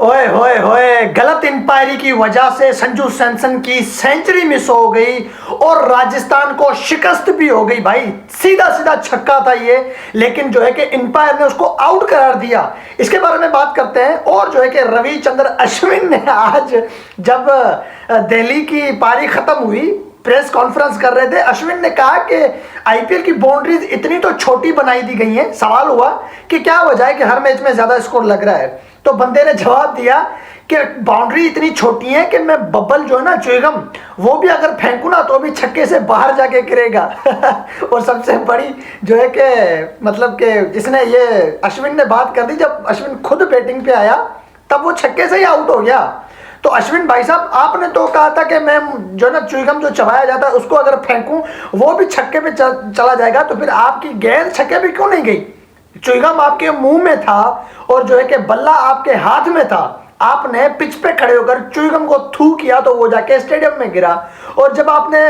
ओए होए होए, गलत इंपायरी की वजह से संजू सैमसन की सेंचुरी मिस हो गई और राजस्थान को शिकस्त भी हो गई भाई। सीधा सीधा छक्का था ये, लेकिन जो है कि इंपायर ने उसको आउट करार दिया। इसके बारे में बात करते हैं। और जो है कि रविचंद्र अश्विन ने आज जब दिल्ली की पारी खत्म हुई, प्रेस कॉन्फ्रेंस कर रहे थे, अश्विन ने कहा कि आईपीएल की बाउंड्रीज इतनी तो छोटी बनाई दी गई हैं। सवाल हुआ कि क्या वजह है कि हर मैच में ज्यादा स्कोर लग रहा है, तो बंदे ने जवाब दिया कि बाउंड्री इतनी छोटी है कि मैं बबल जो है ना च्युइंगम, वो भी अगर फेंकू ना तो भी छक्के से बाहर जाके गिरेगा। और सबसे बड़ी जो है कि मतलब कि इसने ये अश्विन ने बात कर दी, जब अश्विन खुद बैटिंग पे आया तब वो छक्के से ही आउट हो गया। तो अश्विन भाई साहब, आपने तो कहा था कि मैं जो ना च्युइंगम जो चबाया जाता है उसको अगर फेंकूं वो भी छक्के पे चला जाएगा, तो फिर आपकी गेंद छक्के पे क्यों नहीं गई? च्युइंगम आपके मुंह में था और जो है कि बल्ला आपके हाथ में था। आपने पिच पे खड़े होकर च्युइंगम को थू किया तो वो जाके स्टेडियम में गिरा, और जब आपने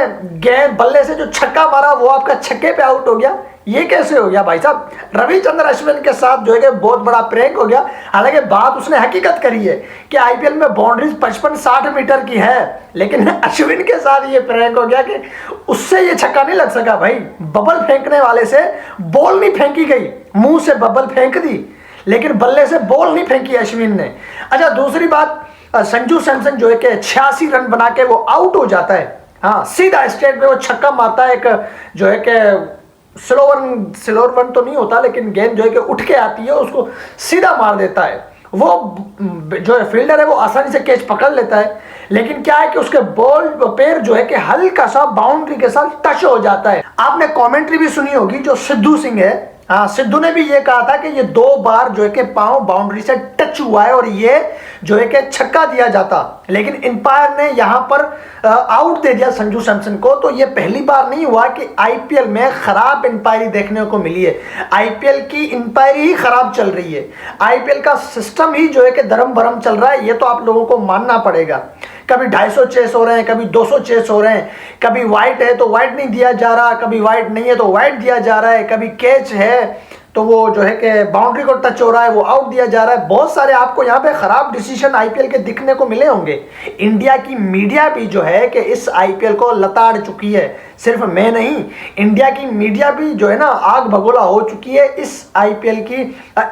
गेंद बल्ले से जो छक्का मारा वो आपका छक्के पे आउट हो गया। ये कैसे हो गया भाई साहब? रविचंद्र अश्विन के साथ जो है कि बहुत बड़ा प्रैंक हो गया। हालांकि बात उसने हकीकत करी है कि आईपीएल में बाउंड्रीज 55-60 मीटर की है, लेकिन अश्विन के साथ ये प्रैंक हो गया कि उससे ये छक्का नहीं लग सका भाई। बबल फेंकने वाले से बॉल नहीं फेंकी गई, मुंह से बबल फेंक दी, लेकिन बल्ले से बॉल नहीं फेंकी अश्विन ने। अच्छा, दूसरी बात, संजू सैमसन जो है कि 86 रन बना के वो आउट हो जाता है। हाँ, सीधा स्ट्रेट में वो छक्का मारता है। एक जो है कि स्लोवर वन तो नहीं होता, लेकिन गेंद जो है कि उठ के आती है, उसको सीधा मार देता है। वो जो है फील्डर है वो आसानी से कैच पकड़ लेता है, लेकिन क्या है कि उसके बॉल पैर जो है कि हल्का सा बाउंड्री के साथ टच हो जाता है। आपने कमेंट्री भी सुनी होगी, जो सिद्धू सिंह है, हाँ, सिद्धू ने भी ये कहा था कि ये 2 बार जो है कि पांव बाउंड्री से टच हुआ है और ये जो है कि छक्का दिया जाता, लेकिन अंपायर ने यहां पर आउट दे दिया संजू सैमसन को। तो ये पहली बार नहीं हुआ कि आईपीएल में खराब अंपायरी देखने को मिली है। आईपीएल की अंपायरी ही खराब चल रही है, आईपीएल का सिस्टम ही जो है कि धर्म भरम चल रहा है। ये तो आप लोगों को मानना पड़ेगा। कभी 250 चेस हो रहे हैं, कभी 200 चेस हो रहे हैं, कभी वाइट है तो वाइट नहीं दिया जा रहा, कभी वाइट नहीं है तो वाइट दिया जा रहा है, कभी कैच है तो वो जो है कि बाउंड्री को टच हो रहा है वो आउट दिया जा रहा है। बहुत सारे आपको यहाँ पे खराब डिसीजन आईपीएल के दिखने को मिले होंगे। इंडिया की मीडिया भी जो है कि इस आईपीएल को लताड़ चुकी है। सिर्फ मैं नहीं, इंडिया की मीडिया भी जो है ना आग भगोला हो चुकी है इस आईपीएल की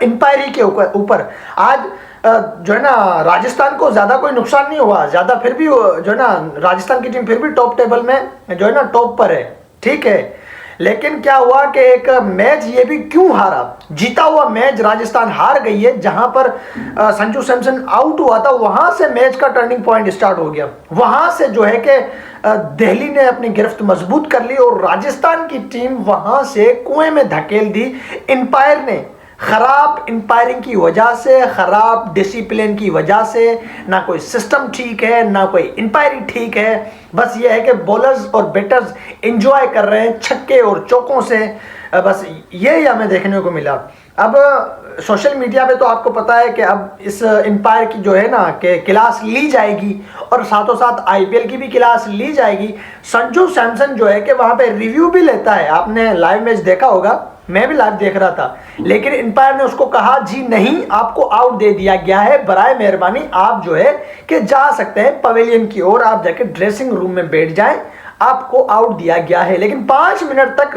इंपायरी के ऊपर। आज जो है ना राजस्थान को ज्यादा कोई नुकसान नहीं हुआ, ज्यादा फिर भी जो है ना राजस्थान की टीम फिर भी टॉप टेबल में जो है ना टॉप पर है, ठीक है। लेकिन क्या हुआ कि एक मैच ये भी क्यों हारा, जीता हुआ मैच राजस्थान हार गई है। जहां पर संजू सैमसन आउट हुआ था वहां से मैच का टर्निंग पॉइंट स्टार्ट हो गया। वहां से जो है कि दिल्ली ने अपनी गिरफ्त मजबूत कर ली और राजस्थान की टीम वहां से कुएं में धकेल दी। अंपायर ने खराब अंपायरिंग की वजह से, खराब डिसिप्लिन की वजह से, ना कोई सिस्टम ठीक है ना कोई अंपायरिंग ठीक है। बस ये है कि बॉलर्स और बैटर्स एंजॉय कर रहे हैं छक्के और चौकों से, बस ये हमें देखने को मिला। अब सोशल मीडिया पे तो आपको पता है कि अब इस अंपायर की जो है ना कि क्लास ली जाएगी और साथों साथ आईपीएल की भी क्लास ली जाएगी। संजू सैमसन जो है कि वहां पे रिव्यू भी लेता है। आपने लाइव मैच देखा होगा, मैं भी लाइव देख रहा था, लेकिन अंपायर ने उसको कहा जी नहीं, आपको आउट दे दिया गया है, बराए मेहरबानी आप जो है कि जा सकते हैं पवेलियन की ओर, आप जाके ड्रेसिंग रूम में बैठ जाएं, आपको आउट दिया गया है। लेकिन 5 मिनट तक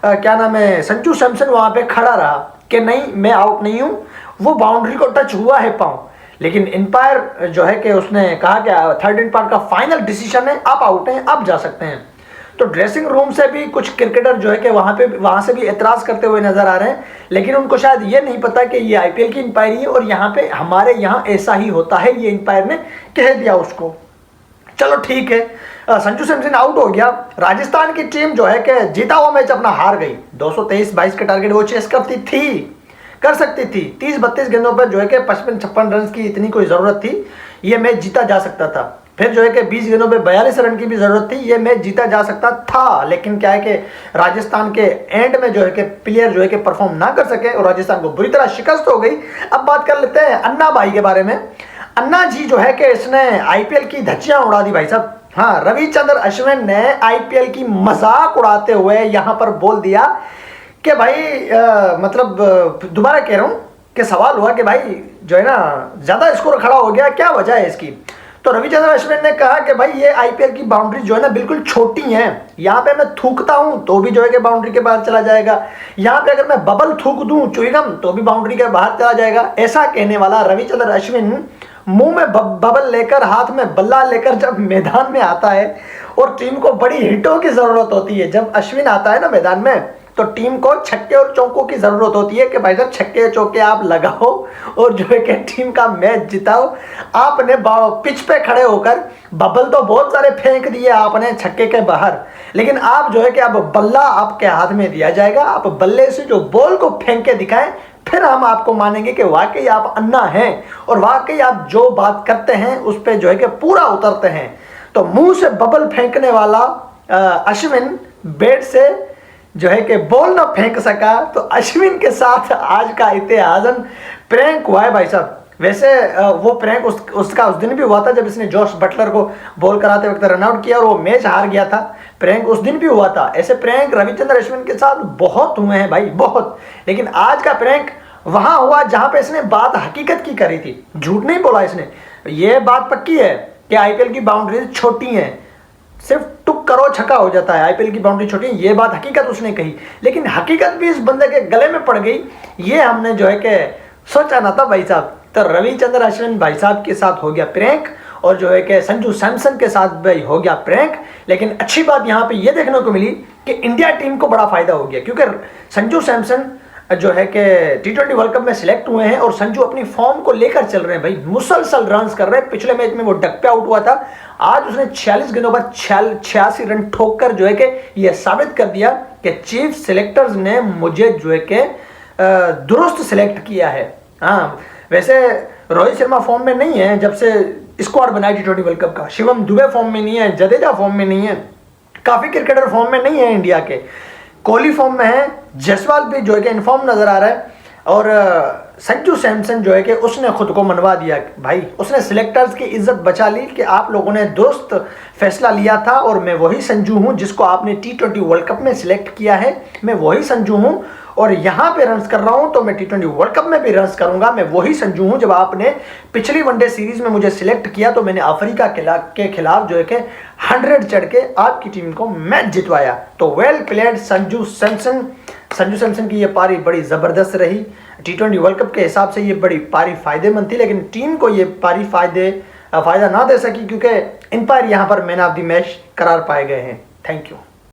क्या नाम है संजू सैमसन वहां पे खड़ा रहा कि नहीं मैं आउट नहीं हूं, वो बाउंड्री को टच हुआ है पांव। लेकिन अंपायर जो है कि उसने कहा कि थर्ड अंपायर का फाइनल डिसीजन है, आप आउट हैं, आप जा सकते हैं। तो ड्रेसिंग रूम से भी कुछ क्रिकेटर जो है कि वहां से भी एतराज करते हुए नजर आ रहे हैं, लेकिन उनको शायद ये नहीं पता कि ये आईपीएल की अंपायरी है और यहाँ पे हमारे यहाँ ऐसा ही होता है, ये अंपायर ने कह दिया उसको। चलो ठीक है, संजू सैमसन आउट हो गया। राजस्थान की टीम जो है कि जीता हुआ मैच अपना हार गई। 223-22 का टारगेट वो चेस कर सकती थी। 30-32 गेंदों पर जो है कि 55-56 रन की इतनी कोई जरूरत थी, ये मैच जीता जा सकता था। फिर जो है कि 20 गेंदों पे 42 रन की भी जरूरत थी, ये मैच जीता जा सकता था। लेकिन क्या है कि राजस्थान के एंड में जो है कि प्लेयर जो है कि परफॉर्म ना कर सके और राजस्थान को बुरी तरह शिकस्त हो गई। अब बात कर लेते हैं अन्ना भाई के बारे में। अन्ना जी जो है कि इसने आईपीएल की धज्जियां उड़ा दी भाई साहब। हाँ, रविचंद्र अश्विन ने आईपीएल की मजाक उड़ाते हुए यहां पर बोल दिया कि भाई मतलब दोबारा कह रहा हूं कि सवाल हुआ कि भाई जो है ना ज़्यादा स्कोर खड़ा हो गया, क्या वजह है इसकी? तो रविचंद्रन अश्विन ने कहा कि भाई ये आईपीएल की बाउंड्री जो है ना बिल्कुल छोटी है, यहाँ पे मैं थूकता हूँ तो भी जो है कि बाउंड्री के बाहर चला जाएगा, यहाँ पे अगर मैं बबल थूक दूँ च्युइंगम तो भी बाउंड्री के बाहर चला जाएगा। ऐसा कहने वाला रविचंद्रन अश्विन मुंह में बबल लेकर हाथ में बल्ला लेकर जब मैदान में आता है और टीम को बड़ी हिटों की ज़रूरत होती है, जब अश्विन आता है ना मैदान में तो टीम को छक्के और चौकों की ज़रूरत होती है कि भाई साहब छक्के चौके आप लगाओ और जो है कि टीम का मैच जिताओ। आपने पिच पे खड़े होकर बबल तो बहुत सारे फेंक दिए आपने छक्के के बाहर, लेकिन आप जो है कि अब बल्ला आपके हाथ में दिया जाएगा, आप बल्ले से जो बॉल को फेंक के दिखाएं, फिर हम आपको मानेंगे कि वाकई आप अन्ना हैं और वाकई आप जो बात करते हैं उस पर जो है कि पूरा उतरते हैं। तो मुंह से बबल फेंकने वाला अश्विन बैट से जो है कि बॉल ना फेंक सका, तो अश्विन के साथ आज का इतिहासन प्रैंक हुआ है भाई साहब। वैसे वो प्रैंक उसका उस दिन भी हुआ था जब इसने जोश बटलर को बॉल कराते वक्त रन आउट किया और वो मैच हार गया था। प्रैंक उस दिन भी हुआ था। ऐसे प्रैंक रविचंद्रन अश्विन के साथ बहुत हुए हैं भाई, बहुत। लेकिन आज का प्रैंक वहां हुआ जहां पे इसने बात हकीकत की करी थी, झूठ नहीं बोला इसने। ये बात पक्की है कि आईपीएल की बाउंड्रीज छोटी हैं, सिर्फ टुक करो छक्का हो जाता है, आईपीएल की बाउंड्री छोटी है, ये बात हकीकत उसने कही। लेकिन हकीकत भी इस बंदे के गले में पड़ गई, ये हमने जो है कि सोचा ना था भाई साहब। तो रविचंद्रन अश्विन भाई साहब के साथ हो गया प्रैंक और जो है कि संजू सैमसन के साथ भी हो गया प्रैंक। लेकिन अच्छी बात यहाँ पे ये देखने को मिली कि इंडिया टीम को बड़ा फायदा हो गया, क्योंकि संजू सैमसन जो है कि T20 वर्ल्ड कप में सिलेक्ट हुए हैं और संजू अपनी फॉर्म को लेकर चल रहे हैं भाई, मुसलसल रन्स कर रहे हैं। पिछले मैच में वो डक पे आउट हुआ था, आज उसने 46 गेंदों पर 86 रन ठोक कर जो है कि यह साबित कर दिया कि चीफ सिलेक्टर्स ने मुझे जो है कि दुरुस्त सिलेक्ट किया है। हाँ, वैसे रोहित शर्मा फॉर्म में नहीं है जब से स्क्वाड बना T20 वर्ल्ड कप का, शिवम दुबे फॉर्म में नहीं है, जडेजा फॉर्म में नहीं है, काफ़ी क्रिकेटर फॉर्म में नहीं है इंडिया के, कोहली फॉर्म में है, जायसवाल भी जो है कि इनफॉर्म नज़र आ रहा है और संजू सैमसन जो है कि उसने खुद को मनवा दिया भाई, उसने सिलेक्टर्स की इज्जत बचा ली कि आप लोगों ने दुरुस्त फैसला लिया था और मैं वही संजू हूं जिसको आपने T20 वर्ल्ड कप में सिलेक्ट किया है, मैं वही संजू हूं और यहाँ पे रन्स कर रहा हूं तो मैं T20 वर्ल्ड कप में भी रन्स करूंगा, मैं वही संजू हूं। जब आपने पिछली वनडे सीरीज में मुझे सिलेक्ट किया तो मैंने अफ्रीका के खिलाफ जो है कि 100 चढ़ के आपकी टीम को मैच जितवाया। तो वेल प्लेड संजू सैमसन की ये पारी बड़ी ज़बरदस्त रही। T20 वर्ल्ड कप के हिसाब से ये बड़ी पारी फ़ायदेमंद थी, लेकिन टीम को ये पारी फ़ायदा ना दे सकी क्योंकि एम्पायर यहाँ पर मैन ऑफ द मैच करार पाए गए हैं। Thank you.